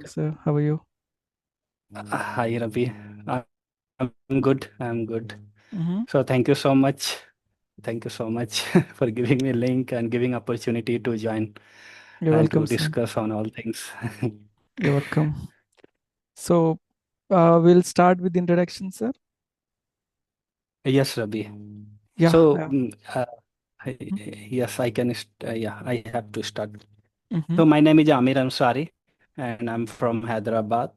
morning, sir. How are you? Hi, Ravi. I'm good. I'm good. Mm-hmm. So thank you so much. Thank you so much for giving me link and giving opportunity to join You're and welcome, to sir. discuss on all things. You're welcome. So, we'll start with introduction, sir. Yes, Ravi. Yeah. So Yeah. yes, I can. Yeah, I have to start. Mm-hmm. So my name is Amir Ansari, and I'm from Hyderabad,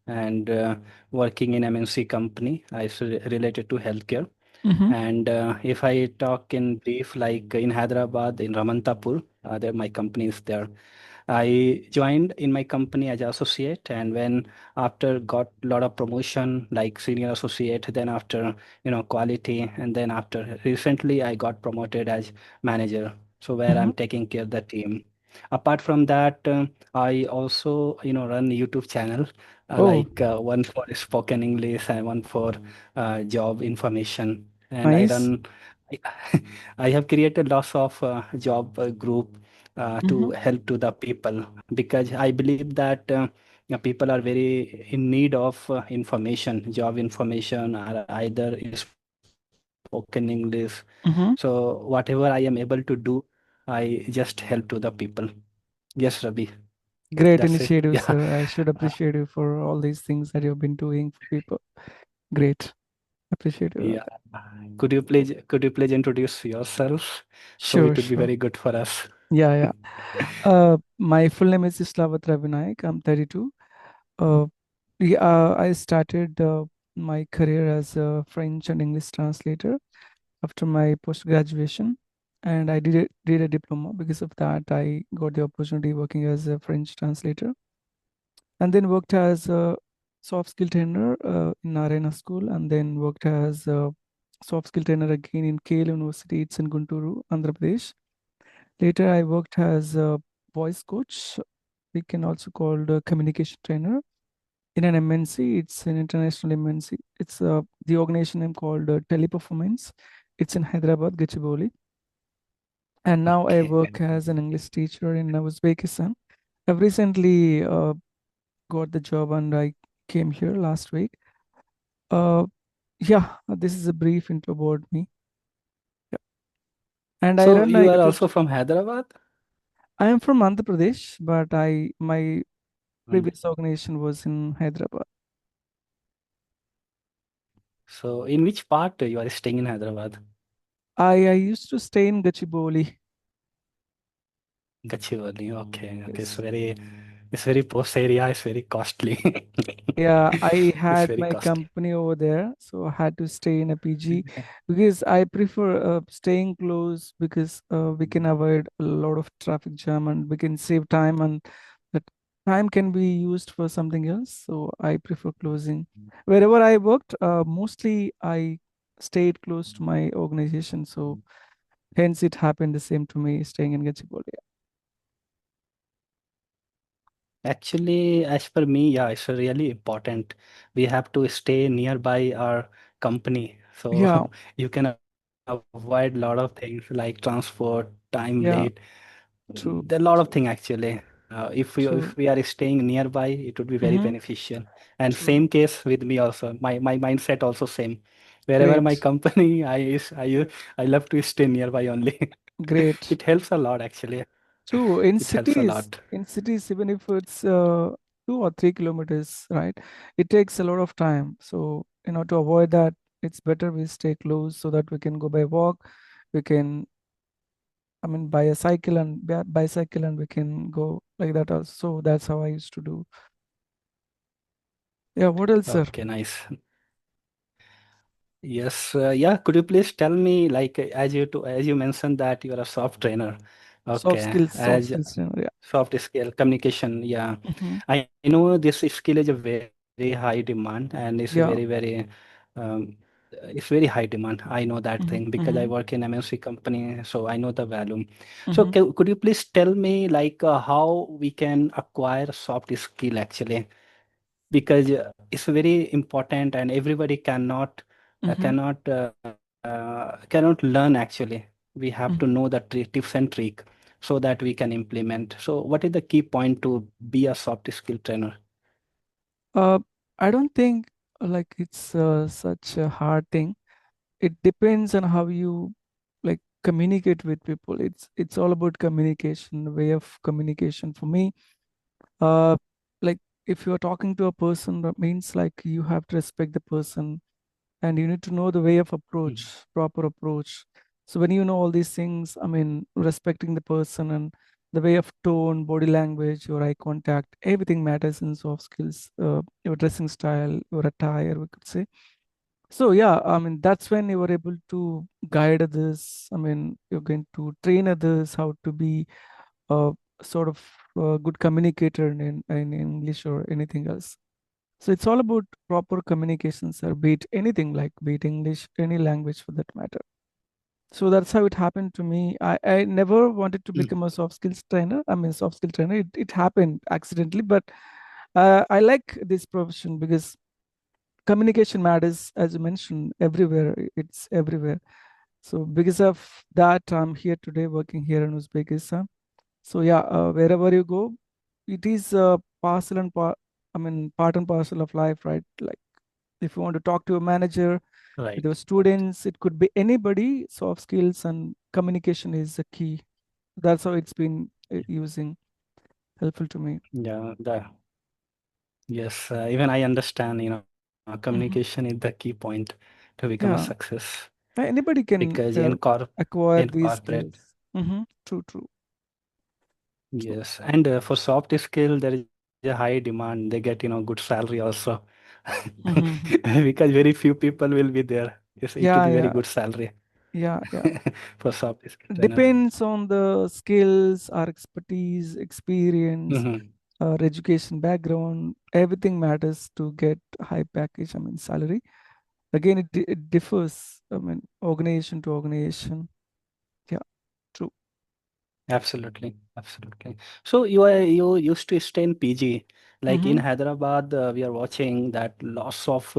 and working in MNC company. Related to healthcare. Mm-hmm. And if I talk in brief, like in Hyderabad, in Ramantapur, there my company is there. I joined in my company as associate, and when after got a lot of promotion, like senior associate, then after quality, and then after recently I got promoted as manager. So where Mm-hmm. I'm taking care of the team. Apart from that, I also run YouTube channel, Oh, one for spoken English and one for job information, and I nice. run. I I have created lots of job group Mm-hmm. to help to the people because I believe that people are very in need of information, job information, or either in spoken English. So whatever Mm-hmm. I am able to do, I just help to the people. Yes, Rabi. That's Great it. Yeah. initiative, sir. I should Uh, appreciate you for all these things that you've been doing for people. Great. Appreciate you on yeah. that. Could you please introduce yourself? So Sure, it would be sure. very good for us. Yeah, yeah. My full name is Islavat Ravinaik. I'm 32. Uh, I started my career as a French and English translator after my post graduation, and I did a diploma. Because of that, I got the opportunity working as a French translator, and then worked as a soft skill trainer in Narayana School, and then worked as a soft skill trainer again in Kale University. It's in Gunturu, Andhra Pradesh. Later, I worked as a voice coach. We can also call a communication trainer in an MNC. It's an international MNC. It's the organization name called Teleperformance. It's in Hyderabad, Gachibowli. And now I Okay. work as an English teacher in Uzbekistan. I've recently got the job and I came here last week. Uh, yeah, this is a brief intro about me. Yeah. And I So run a you are YouTube. also from Hyderabad? I am from Andhra Pradesh, but my And previous organization was in Hyderabad. so in which part you are staying in Hyderabad? I used to stay in Gachibowli. Gachibowli. Okay, okay. Yes. It's very posh area. It's very costly. Yeah, I It's had very my costly. company over there, so I had to stay in a PG because I prefer staying close because we can avoid a lot of traffic jam and we can save time and that time can be used for something else. So I prefer closing. Wherever I worked, mostly I stayed close to my organization, so hence it happened the same to me staying in Gachibowli. Actually, as per me, yeah, it's really important. We have to stay nearby our company, so Yeah, you can avoid a lot of things like transport, time late. yeah, There are a lot true, of things actually. If we true. are staying nearby, it would be very Mm-hmm. beneficial. And same True. case with me also. My mindset also same. Wherever my Great. company, I love to stay nearby only. Great. It helps a lot actually. True. It helps a lot. In cities, even if it's 2 or 3 kilometers, right, it takes a lot of time. So, to avoid that, it's better we stay close so that we can go by walk. We can, I mean, buy a cycle and bicycle, and we can go like that also. So that's how I used to do. Yeah. What else, sir? Okay, nice. Yes, yeah. Could you please tell me, like, as you mentioned that you are a soft trainer. Okay, Soft as skills. Yeah. soft skill communication. Yeah, Hmm. I know this skill is a very high demand and it's Yeah. um, it's very high demand. I know that Hmm. thing because I Hmm. work in MNC company, so I know the value. So Hmm. could you please tell me, like, how we can acquire soft skill actually? Because it's very important and everybody Hmm. cannot learn actually. We have to know the tips and trick so that we can implement. So what is the key point to be a soft skill trainer? Uh, I don't think like it's such a hard thing. It depends on how you like communicate with people. It's all about communication, way of communication for me. uh like if you're talking to a person, that means like you have to respect the person, and you need to know the way of approach, Mhm. proper approach. So when you know all these things, I mean, respecting the person and the way of tone, body language, your eye contact, everything matters in soft skills. Your dressing style, your attire, we could say. So yeah, I mean, that's when you were able to guide others. I mean, you're going to train others how to be a sort of good communicator in English or anything else. So it's all about proper communications, or be it anything, like be it English, any language for that matter. So that's how it happened to me. I never wanted to Mm. become a soft skills trainer. I mean, soft skill trainer. It happened accidentally, but I like this profession because communication matters, as you mentioned, everywhere. It's everywhere. So because of that, I'm here today working here in Uzbekistan. So yeah, wherever you go, it is parcel and part. I mean, part and parcel of life, right? Like if you want to talk to a manager with Right. your students, it could be anybody. Soft skills and communication is the key. That's how it's been using helpful to me. Yeah, yes, even I understand, communication Hmm. is the key point to become a Yeah, success anybody can because acquire in these corporate, skills. True, true, true. yes, and for soft skill, there is a high demand. They get, good salary also Hmm. because very few people will be there. Yes, it will be Yeah, very yeah, good salary yeah, yeah. for soft skill trainer. Depends on the skills, our expertise, experience, Hmm. our education background. Everything matters to get high package. I mean, salary. Again, it differs. I mean, organization to organization. Yeah, true. Absolutely, absolutely. So you used to stay in PG, like in Mm-hmm. Hyderabad. We are watching that lots of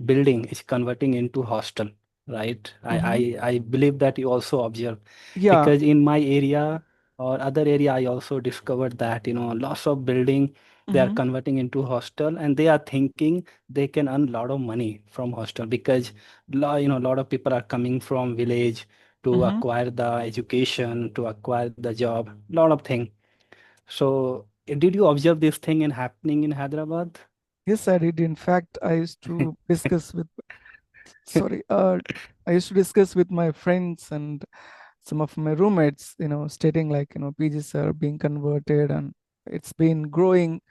building is converting into hostel, right? Mm-hmm. I believe that you also observe Yeah. because in my area or other area, I also discovered that lots of building they are Mm-hmm. converting into hostel and they are thinking they can earn a lot of money from hostel because a lot of people are coming from village to Mm-hmm. acquire the education, to acquire the job, lot of things. So, did you observe this thing in happening in Hyderabad? Yes, I did. In fact, I used to discuss with. Sorry. I used to discuss with my friends and some of my roommates. Stating like PGs are being converted and it's been growing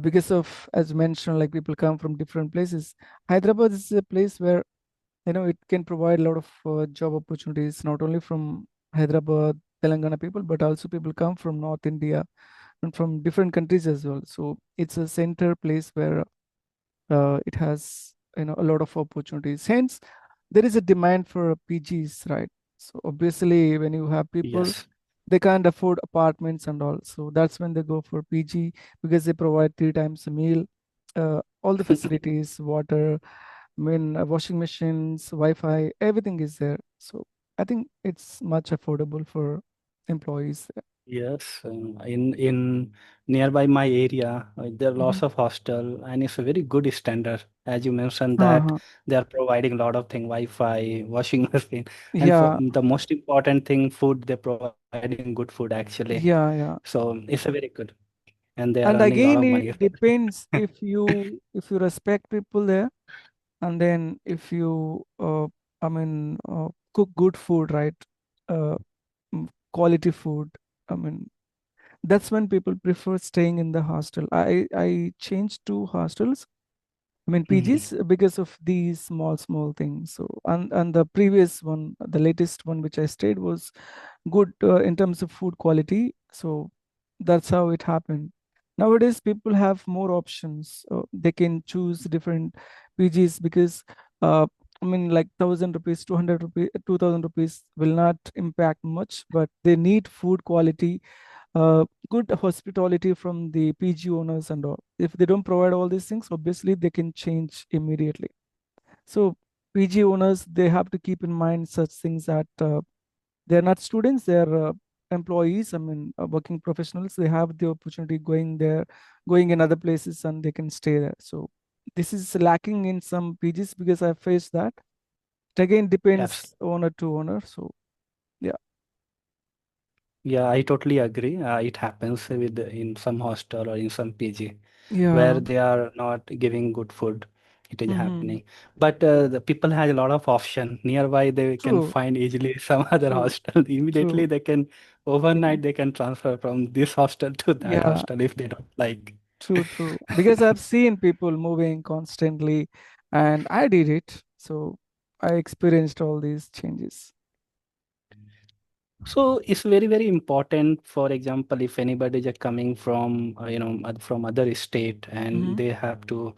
because of, as mentioned, like people come from different places. Hyderabad is a place where it can provide a lot of job opportunities, not only from Hyderabad, Telangana people, but also people come from North India and from different countries as well. So it's a center place where it has a lot of opportunities. Hence, there is a demand for PGs, right? So obviously, when you have people, Yes. they can't afford apartments and all, so that's when they go for PG because they provide three times a meal, all the facilities, water, I mean, washing machines, Wi-Fi, everything is there. So I think it's much affordable for employees. Yes, in nearby my area, there are Mm-hmm. lots of hostel, and it's a very good standard. As you mentioned that Uh-huh. they are providing a lot of things, Wi-Fi, washing machine, and for Yeah, the most important thing, food. They're providing good food actually. yeah, yeah. So it's a very good, and they are And earning a lot of again, money. it depends if you respect people there, and then if you I mean cook good food, right? Uh, Quality food. I mean, that's when people prefer staying in the hostel. I changed to hostels, I mean Mhm. PGs, because of these small things. So and the previous one, the latest one which I stayed was good in terms of food quality. So that's how it happened. Nowadays, people have more options. They can choose different PGs because, uh, I mean, like 1,000 rupees, 200 rupees, 2,000 rupees will not impact much, but they need food quality, good hospitality from the PG owners and all. If they don't provide all these things, obviously they can change immediately. So PG owners, they have to keep in mind such things that they're not students, they're employees, I mean, working professionals, they have the opportunity going there, going in other places, and they can stay there. So this is lacking in some PGs because I faced that. It again depends Yes. owner to owner. So yeah, Yeah, I totally agree. It happens with in some hostel or in some PG where yeah, they are not giving good food. It is mm-hmm. happening. But the people has a lot of option nearby. They can True, find easily some other true, hostel. Immediately true. they can overnight they can transfer from this hostel to that Yeah, hostel if they don't like. true, true. Because I've seen people moving constantly, and I did it. So I experienced all these changes. So it's very, very important. For example, if anybody is coming from, from other state and Mm-hmm. they have to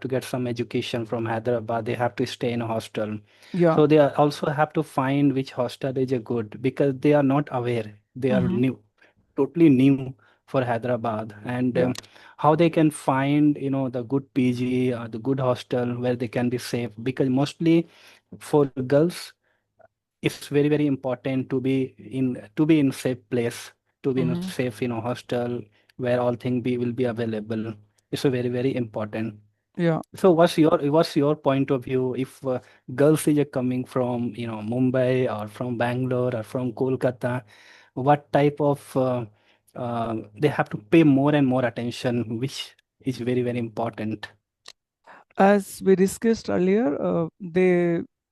get some education from Hyderabad. They have to stay in a hostel. Yeah. So they also have to find which hostel is a good because they are not aware. They are Mm-hmm. new, totally new for Hyderabad, and Yeah. how they can find, the good PG or the good hostel where they can be safe. Because mostly for girls it's very very important to be in safe place, to be in a Mm-hmm. safe hostel where all things will be available. It's a very very important. Yeah. So what's your point of view if girls is coming from Mumbai or from Bangalore or from Kolkata, what type of they have to pay more and more attention, which is very very important. As we discussed earlier,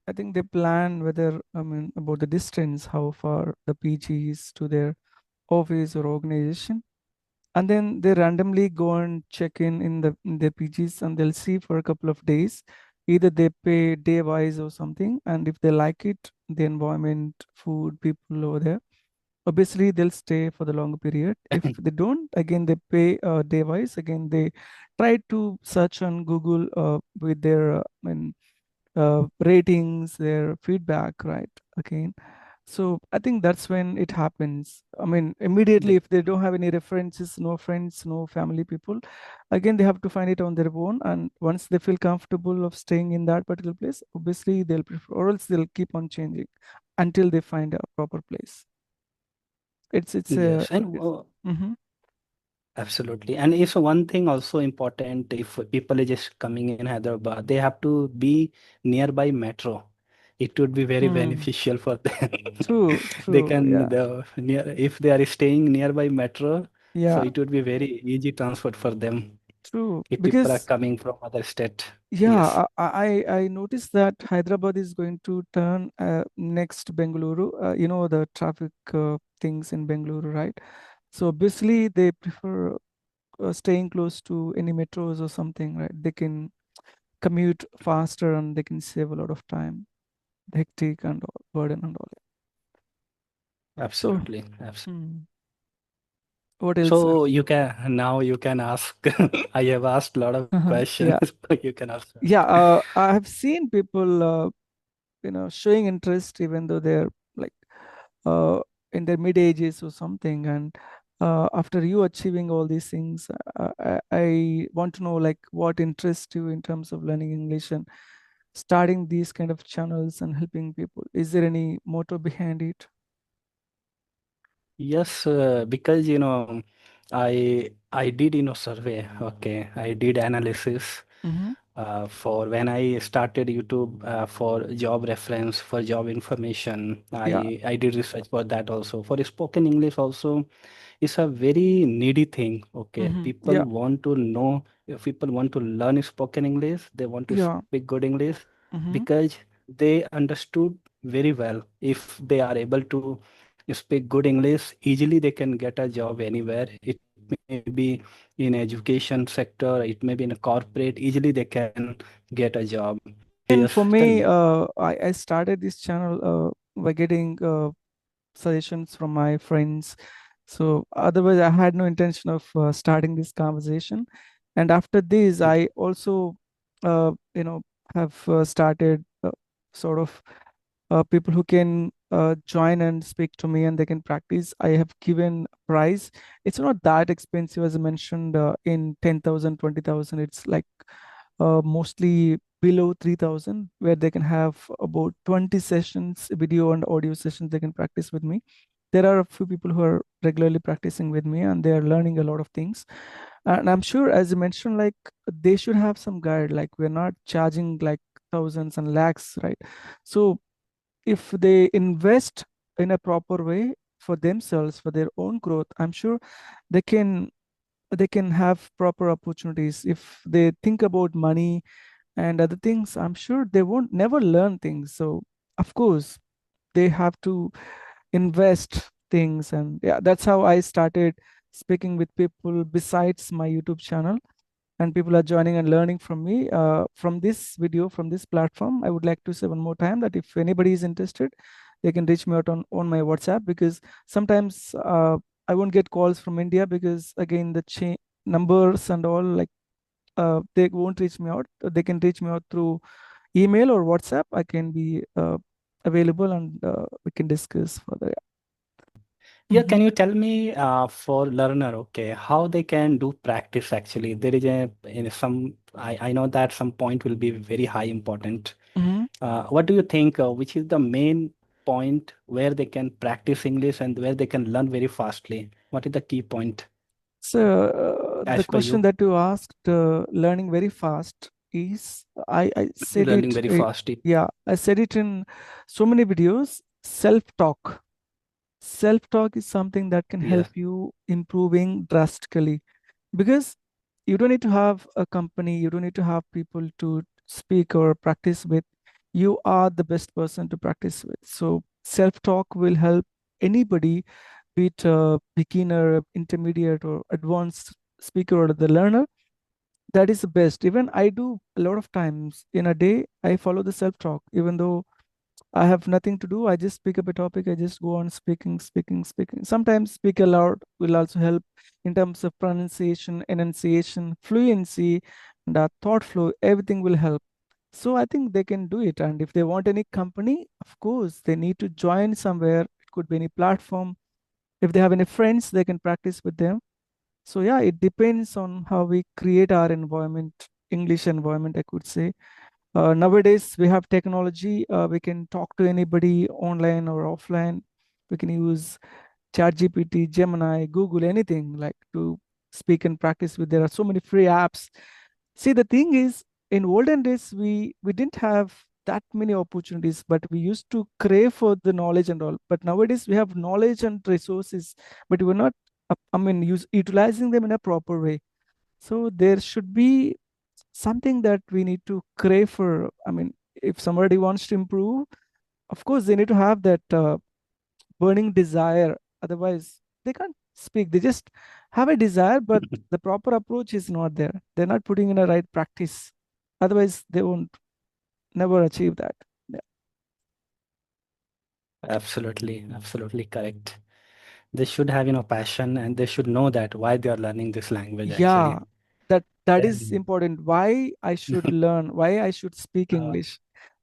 I think they plan whether, I mean, about the distance, how far the PG is to their office or organization. And then they randomly go and check in their PGs, and they'll see for a couple of days. Either they pay day wise or something, and if they like it, the environment, food, people over there, obviously they'll stay for the longer period. If they don't, again they pay day wise. Again they try to search on Google with their I mean, ratings, their feedback, right? Again, so I think that's when it happens. I mean, immediately The- if they don't have any references, no friends, no family people, again they have to find it on their own. And once they feel comfortable of staying in that particular place, obviously they'll prefer, or else they'll keep on changing until they find a proper place. It's a yes, and mm-hmm, absolutely. And it's one thing also important if people are just coming in Hyderabad, they have to be nearby metro. It would be very mm, beneficial for them. true, They true, can yeah, the near if they are staying nearby metro, so yeah, it would be very easy transport for them true. if people are Because coming from other state. Yes. yeah, I noticed that Hyderabad is going to turn next Bengaluru. You know the traffic things in Bengaluru, right? So obviously they prefer staying close to any metros or something, right? They can commute faster and they can save a lot of time, hectic and all, burden and all. So, Absolutely. Absolutely. hmm, what else? So you can ask. I have asked a lot of questions. Yeah, You can ask. yeah. I have seen people, showing interest even though they're like uh, in their mid ages or something. And after you achieving all these things, I want to know like what interests you in terms of learning English and starting these kind of channels and helping people. Is there any motto behind it? Yes, because I did survey. Okay, I did analysis Mm-hmm. for when I started YouTube for job reference for job information. Yeah. I did research for that also for spoken English also. It's a very needy thing. Okay, Mm-hmm. people Yeah. want to know if people want to learn spoken English. They want to Yeah. speak good English Mm-hmm. because they understood very well. If they are able to speak good English, easily they can get a job anywhere. It may be in education sector, it may be in a corporate. Easily they can get a job. And Yes, for tell me, me. I started this channel by getting suggestions from my friends. So otherwise, I had no intention of starting this conversation. And after this, Okay. I also, you know, have started sort of people who can join and speak to me and they can practice. I have given price. It's not that expensive as I mentioned in 10,000, 20,000. It's like mostly below 3,000 where they can have about 20 sessions, video and audio sessions they can practice with me. there are a few people who are regularly practicing with me, and they are learning a lot of things. And I'm sure, as you mentioned, like they should have some guide. Like we're not charging like thousands and lakhs, right? So if they invest in a proper way for themselves, for their own growth, I'm sure they can they can have proper opportunities. If they think about money and other things, I'm sure they won't never learn things. So of course they have to invest things. And yeah, that's how I started speaking with people besides my YouTube channel. And people are joining and learning from me from this video, from this platform. I would like to say one more time that if anybody is interested, they can reach me out on my WhatsApp, because sometimes I won't get calls from India, because again the numbers and all, like they won't reach me out. They can reach me out through email or WhatsApp. I can be available, and we can discuss further. Yeah, Mhm. can you tell me for learner, okay, how they can do practice actually? There is a in some I know that some point will be very high important. Mhm. What do you think? Which is the main point where they can practice English and where they can learn very fastly? What is the key point So the as per question you? that you asked, learning very fast, is I said Learning it, very fast. yeah, I said it in so many videos. Self-talk. Self-talk is something that can help Yes. you improving drastically, because you don't need to have a company, you don't need to have people to speak or practice with. You are the best person to practice with. So self-talk will help anybody, be it a beginner, intermediate, or advanced speaker, or the learner. That is the best. Even I do a lot of times in a day, I follow the self-talk. Even though I have nothing to do, I just pick up a topic, I just go on speaking, speaking, speaking. Sometimes speak aloud will also help in terms of pronunciation, enunciation, fluency, and thought flow. Everything will help. So I think they can do it. And if they want any company, of course, they need to join somewhere. It could be any platform. If they have any friends, they can practice with them. So yeah, it depends on how we create our environment, English environment, I could say. Nowadays, we have technology. We can talk to anybody online or offline. We can use ChatGPT, Gemini, Google, anything like to speak and practice with. There are so many free apps. See, the thing is, in olden days, we didn't have that many opportunities, but we used to crave for the knowledge and all. But nowadays, we have knowledge and resources, but we're not, I mean, utilizing them in a proper way. So there should be something that we need to crave for. I mean, if somebody wants to improve, of course, they need to have that burning desire. Otherwise, they can't speak. They just have a desire, but the proper approach is not there. They're not putting in a right practice. Otherwise, they won't never achieve that. Yeah, Absolutely, absolutely correct. They should have, passion and they should know that why they are learning this language yeah, actually. that is Then, important. Why I should learn? Why I should speak uh, English?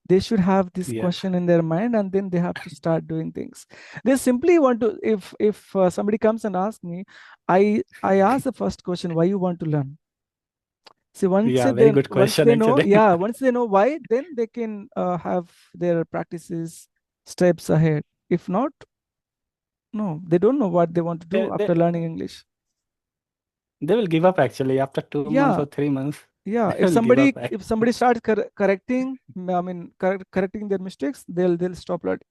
They should have this yes, question in their mind, and then they have to start doing things. They simply want to. If somebody comes and asks me, I ask the first question, why you want to learn. See, yeah, very good once question they know, actually. yeah, once they know why, then they can have their practices steps ahead. If not, no, they don't know what they want to They, do after they, learning English. they will give up actually after 2 months Yeah, or 3 months. yeah. They will give up. If somebody starts correcting, I mean, correcting their mistakes, they'll stop learning.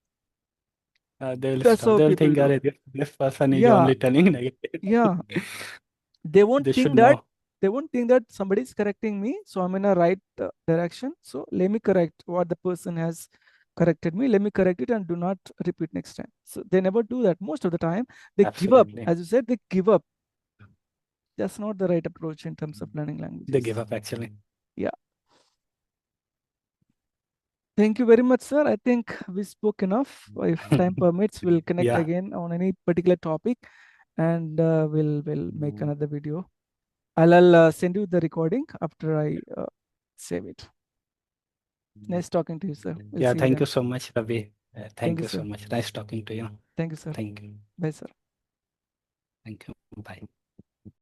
That's how They will people think, do. "Arey, this person is Yeah, only telling negative." yeah. They won't They should think that know. somebody is correcting me, so I'm in a right direction. So let me correct what the person has corrected me. Let me correct it and do not repeat next time. So they never do that. Most of the time, they give up. Absolutely. As you said, they give up. That's not the right approach in terms of learning They languages. give up actually. Yeah. Thank you very much, sir. I think we spoke enough. If time permits, we'll connect Yeah, again on any particular topic, and we'll make another video. I'll send you the recording after I save it. Nice talking to you, sir. We'll yeah. see you Thank you then. so much, Ravi. Thank Thank you, you so sir. much. Nice talking to you. Thank you, sir. Thank you. Bye, sir. Thank you. Bye.